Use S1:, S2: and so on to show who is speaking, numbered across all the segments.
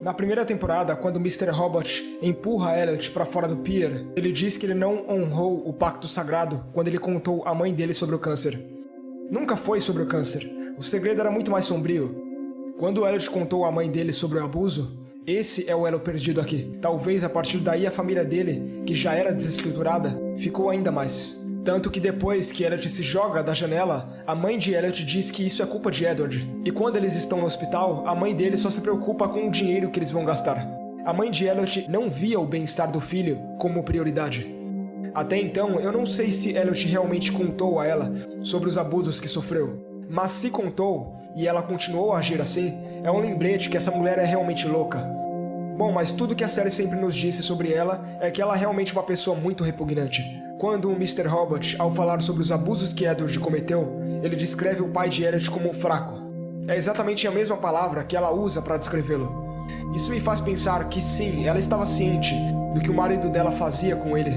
S1: Na primeira temporada, quando o Mr. Robot empurra Elliot para fora do pier, ele diz que ele não honrou o pacto sagrado quando ele contou à mãe dele sobre o câncer. Nunca foi sobre o câncer. O segredo era muito mais sombrio. Quando Elliot contou à mãe dele sobre o abuso, esse é o elo perdido aqui. Talvez a partir daí a família dele, que já era desestruturada, ficou ainda mais. Tanto que depois que Elliot se joga da janela, a mãe de Elliot diz que isso é culpa de Edward. E quando eles estão no hospital, a mãe dele só se preocupa com o dinheiro que eles vão gastar. A mãe de Elliot não via o bem-estar do filho como prioridade. Até então, eu não sei se Elliot realmente contou a ela sobre os abusos que sofreu. Mas se contou, e ela continuou a agir assim, é um lembrete que essa mulher é realmente louca. Bom, mas tudo que a série sempre nos disse sobre ela é que ela é realmente uma pessoa muito repugnante. Quando o Mr. Robot, ao falar sobre os abusos que Edward cometeu, ele descreve o pai de Elliot como um fraco. É exatamente a mesma palavra que ela usa para descrevê-lo. Isso me faz pensar que sim, ela estava ciente do que o marido dela fazia com ele.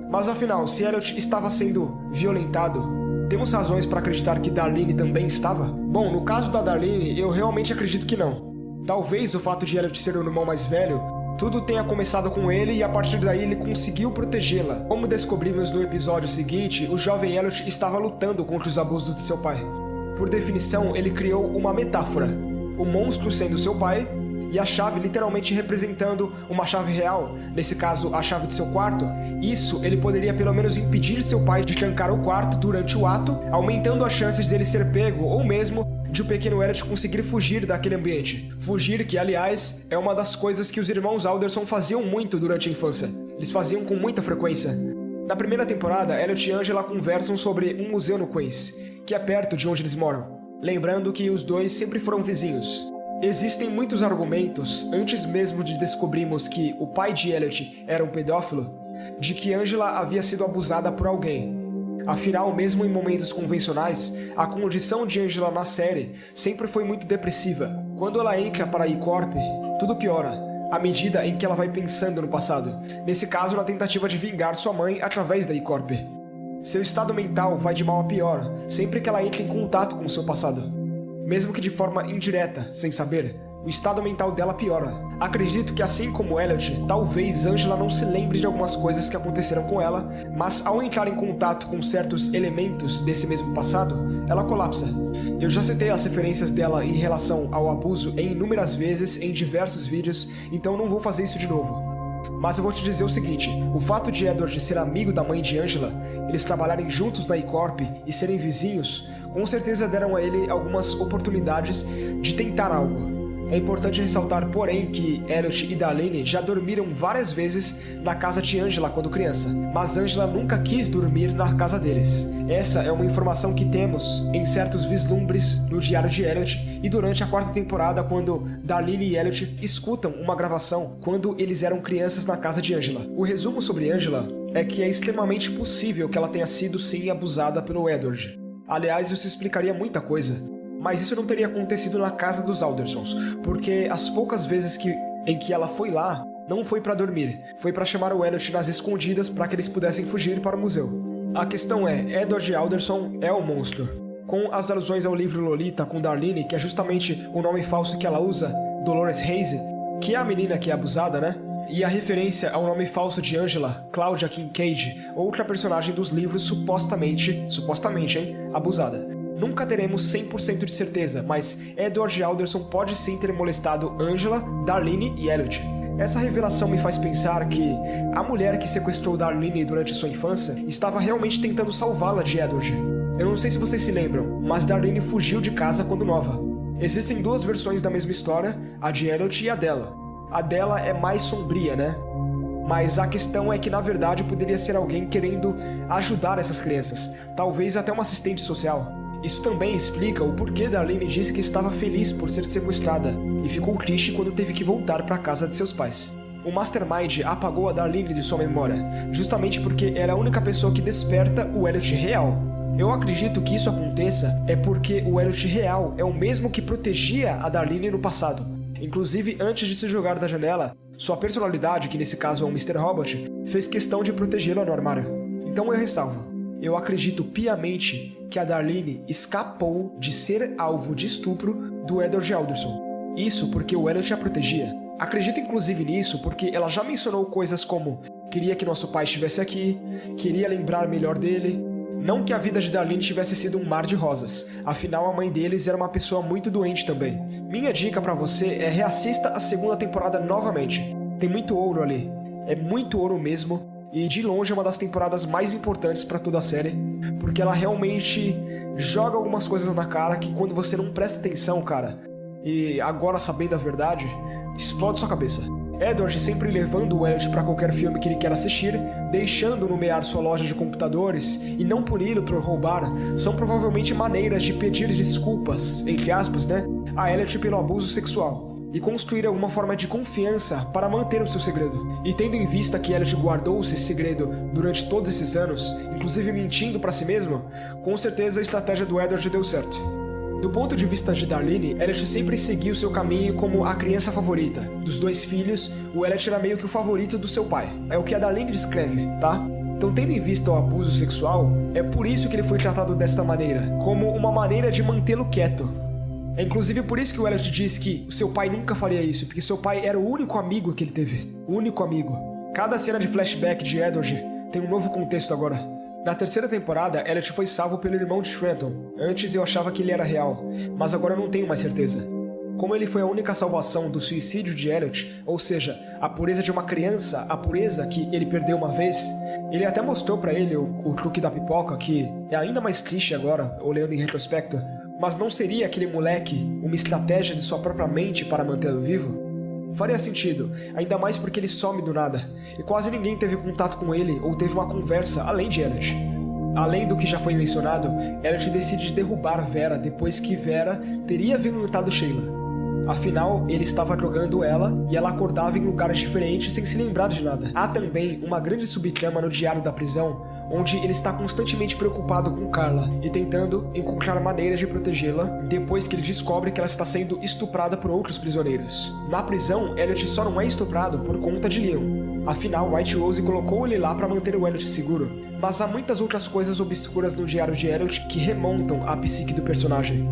S1: Mas afinal, se Elliot estava sendo violentado, temos razões para acreditar que Darlene também estava? Bom, no caso da Darlene, eu realmente acredito que não. Talvez o fato de Elliot ser o irmão mais velho, tudo tenha começado com ele e a partir daí ele conseguiu protegê-la. Como descobrimos no episódio seguinte, o jovem Elliot estava lutando contra os abusos de seu pai. Por definição, ele criou uma metáfora, o monstro sendo seu pai e a chave literalmente representando uma chave real, nesse caso a chave de seu quarto. Isso ele poderia pelo menos impedir seu pai de trancar o quarto durante o ato, aumentando as chances dele ser pego ou mesmo de o pequeno Elliot conseguir fugir daquele ambiente. Fugir que, aliás, é uma das coisas que os irmãos Alderson faziam muito durante a infância. Eles faziam com muita frequência. Na primeira temporada, Elliot e Angela conversam sobre um museu no Queens, que é perto de onde eles moram. Lembrando que os dois sempre foram vizinhos. Existem muitos argumentos, antes mesmo de descobrirmos que o pai de Elliot era um pedófilo, de que Angela havia sido abusada por alguém. Afinal, mesmo em momentos convencionais, a condição de Angela na série sempre foi muito depressiva. Quando ela entra para a E-Corp, tudo piora, à medida em que ela vai pensando no passado. Nesse caso, na tentativa de vingar sua mãe através da E-Corp. Seu estado mental vai de mal a pior, sempre que ela entra em contato com o seu passado. Mesmo que de forma indireta, sem saber, o estado mental dela piora. Acredito que assim como Elliot, talvez Angela não se lembre de algumas coisas que aconteceram com ela, mas ao entrar em contato com certos elementos desse mesmo passado, ela colapsa. Eu já citei as referências dela em relação ao abuso em inúmeras vezes em diversos vídeos, então não vou fazer isso de novo. Mas eu vou te dizer o seguinte, o fato de Edward ser amigo da mãe de Angela, eles trabalharem juntos na E-Corp e serem vizinhos, com certeza deram a ele algumas oportunidades de tentar algo. É importante ressaltar, porém, que Elliot e Darlene já dormiram várias vezes na casa de Angela quando criança, mas Angela nunca quis dormir na casa deles. Essa é uma informação que temos em certos vislumbres no diário de Elliot e durante a quarta temporada, quando Darlene e Elliot escutam uma gravação quando eles eram crianças na casa de Angela. O resumo sobre Angela é que é extremamente possível que ela tenha sido sim abusada pelo Edward. Aliás, isso explicaria muita coisa. Mas isso não teria acontecido na casa dos Aldersons, porque as poucas vezes em que ela foi lá, não foi para dormir, foi para chamar o Elliot nas escondidas para que eles pudessem fugir para o museu. A questão é, Edward Alderson é o monstro. Com as alusões ao livro Lolita com Darlene, que é justamente o nome falso que ela usa, Dolores Haze, que é a menina que é abusada, né? E a referência ao nome falso de Angela, Claudia Kincaid, outra personagem dos livros supostamente, abusada. Nunca teremos 100% de certeza, mas Edward Alderson pode sim ter molestado Angela, Darlene e Elliot. Essa revelação me faz pensar que a mulher que sequestrou Darlene durante sua infância estava realmente tentando salvá-la de Edward. Eu não sei se vocês se lembram, mas Darlene fugiu de casa quando nova. Existem duas versões da mesma história, a de Elliot e a dela. A dela é mais sombria, né? Mas a questão é que na verdade poderia ser alguém querendo ajudar essas crianças, talvez até uma assistente social. Isso também explica o porquê Darlene disse que estava feliz por ser sequestrada e ficou triste quando teve que voltar para a casa de seus pais. O Mastermind apagou a Darlene de sua memória, justamente porque era a única pessoa que desperta o Elliot real. Eu acredito que isso aconteça é porque o Elliot real é o mesmo que protegia a Darlene no passado. Inclusive, antes de se jogar da janela, sua personalidade, que nesse caso é um Mr. Robot, fez questão de protegê-la no armário. Então eu ressalvo. Eu acredito piamente que a Darlene escapou de ser alvo de estupro do Edward Alderson. Isso porque o Elliot a protegia. Acredito inclusive nisso porque ela já mencionou coisas como queria que nosso pai estivesse aqui, queria lembrar melhor dele. Não que a vida de Darlene tivesse sido um mar de rosas, afinal a mãe deles era uma pessoa muito doente também. Minha dica pra você é reassista a segunda temporada novamente. Tem muito ouro ali, é muito ouro mesmo, e de longe é uma das temporadas mais importantes pra toda a série, porque ela realmente joga algumas coisas na cara que quando você não presta atenção, cara, e agora sabendo a verdade, explode sua cabeça. Edward sempre levando o Elliot para qualquer filme que ele quer assistir, deixando nomear sua loja de computadores e não puni-lo por roubar, são provavelmente maneiras de pedir desculpas, entre aspas, né, a Elliot pelo abuso sexual e construir alguma forma de confiança para manter o seu segredo. E tendo em vista que Elliot guardou esse segredo durante todos esses anos, inclusive mentindo para si mesmo, com certeza a estratégia do Edward deu certo. Do ponto de vista de Darlene, Elliot sempre seguiu seu caminho como a criança favorita. Dos dois filhos, o Elliot era meio que o favorito do seu pai. É o que a Darlene descreve, tá? Então, tendo em vista o abuso sexual, é por isso que ele foi tratado desta maneira, como uma maneira de mantê-lo quieto. É inclusive por isso que o Elliot diz que o seu pai nunca faria isso, porque seu pai era o único amigo que ele teve. O único amigo. Cada cena de flashback de Edward tem um novo contexto agora. Na terceira temporada, Elliot foi salvo pelo irmão de Trenton. Antes eu achava que ele era real, mas agora eu não tenho mais certeza. Como ele foi a única salvação do suicídio de Elliot, ou seja, a pureza de uma criança, a pureza que ele perdeu uma vez, ele até mostrou pra ele o truque da pipoca, que é ainda mais triste agora, olhando em retrospecto, mas não seria aquele moleque uma estratégia de sua própria mente para mantê-lo vivo? Faria sentido, ainda mais porque ele some do nada, e quase ninguém teve contato com ele ou teve uma conversa além de Elliot. Além do que já foi mencionado, Elliot decide derrubar Vera depois que Vera teria violentado Sheila. Afinal, ele estava drogando ela e ela acordava em lugares diferentes sem se lembrar de nada. Há também uma grande subtrama no diário da prisão, onde ele está constantemente preocupado com Carla e tentando encontrar maneiras de protegê-la depois que ele descobre que ela está sendo estuprada por outros prisioneiros. Na prisão, Elliot só não é estuprado por conta de Leon. Afinal, White Rose colocou ele lá para manter o Elliot seguro. Mas há muitas outras coisas obscuras no diário de Elliot que remontam à psique do personagem,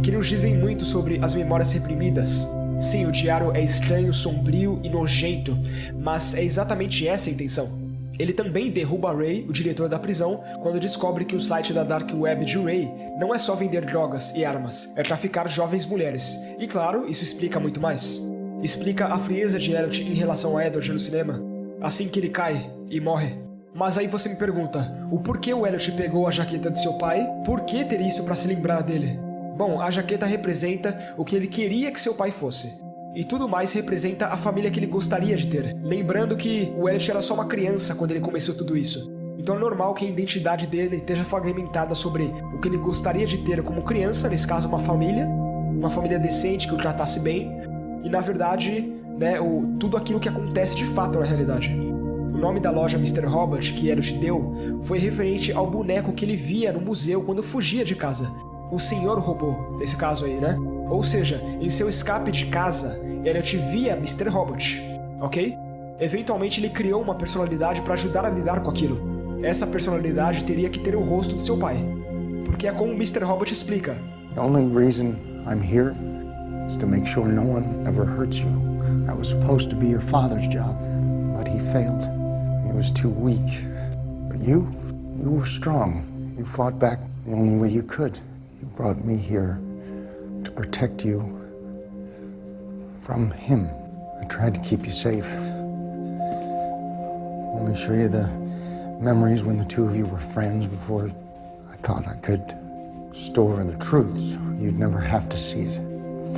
S1: que nos dizem muito sobre as memórias reprimidas. Sim, o diário é estranho, sombrio e nojento, mas é exatamente essa a intenção. Ele também derruba Ray, o diretor da prisão, quando descobre que o site da Dark Web de Ray não é só vender drogas e armas, é traficar jovens mulheres. E claro, isso explica muito mais. Explica a frieza de Elliot em relação a Edward no cinema, assim que ele cai e morre. Mas aí você me pergunta, o porquê o Elliot pegou a jaqueta de seu pai? Por que ter isso para se lembrar dele? Bom, a jaqueta representa o que ele queria que seu pai fosse. E tudo mais representa a família que ele gostaria de ter. Lembrando que o Elliot era só uma criança quando ele começou tudo isso. Então é normal que a identidade dele esteja fragmentada sobre o que ele gostaria de ter como criança, nesse caso uma família decente que o tratasse bem, e na verdade, né, tudo aquilo que acontece de fato na realidade. O nome da loja Mr. Robert, que Elliot deu, foi referente ao boneco que ele via no museu quando fugia de casa. O Senhor Robô, nesse caso aí, né? Ou seja, em seu escape de casa, Elliot via Mr. Robot, ok? Eventualmente ele criou uma personalidade para ajudar a lidar com aquilo. Essa personalidade teria que ter o rosto de seu pai, porque é como o Mr. Robot explica.
S2: The only reason I'm here is to make sure no one ever hurts you. That was supposed to be your father's job, but he failed. He was too weak. But you were strong. You fought back the only way you could. You brought me here to protect you from him. I tried to keep you safe. Let me show you the memories when the two of you were friends before I thought I could store the truth so you'd never have to see it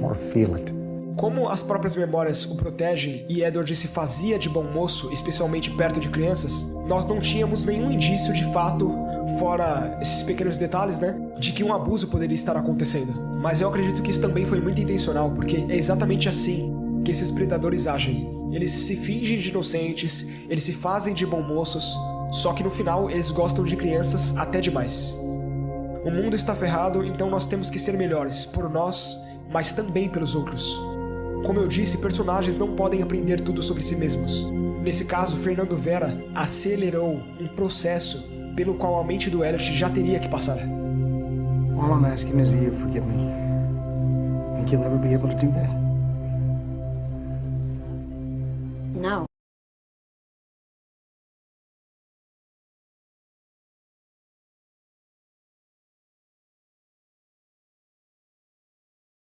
S2: or feel it.
S1: Como as próprias memórias o protegem e Edward se fazia de bom moço, especialmente perto de crianças, nós não tínhamos nenhum indício de fato, fora esses pequenos detalhes, né, de que um abuso poderia estar acontecendo. Mas eu acredito que isso também foi muito intencional, porque é exatamente assim que esses predadores agem. Eles se fingem de inocentes, eles se fazem de bom moços, só que no final eles gostam de crianças até demais. O mundo está ferrado, então nós temos que ser melhores, por nós, mas também pelos outros. Como eu disse, personagens não podem aprender tudo sobre si mesmos. Nesse caso, Fernando Vera acelerou um processo pelo qual a mente do Elliot já teria que passar.
S2: All I'm asking is that you forgive me. Think you'll ever be able to do that?
S3: No.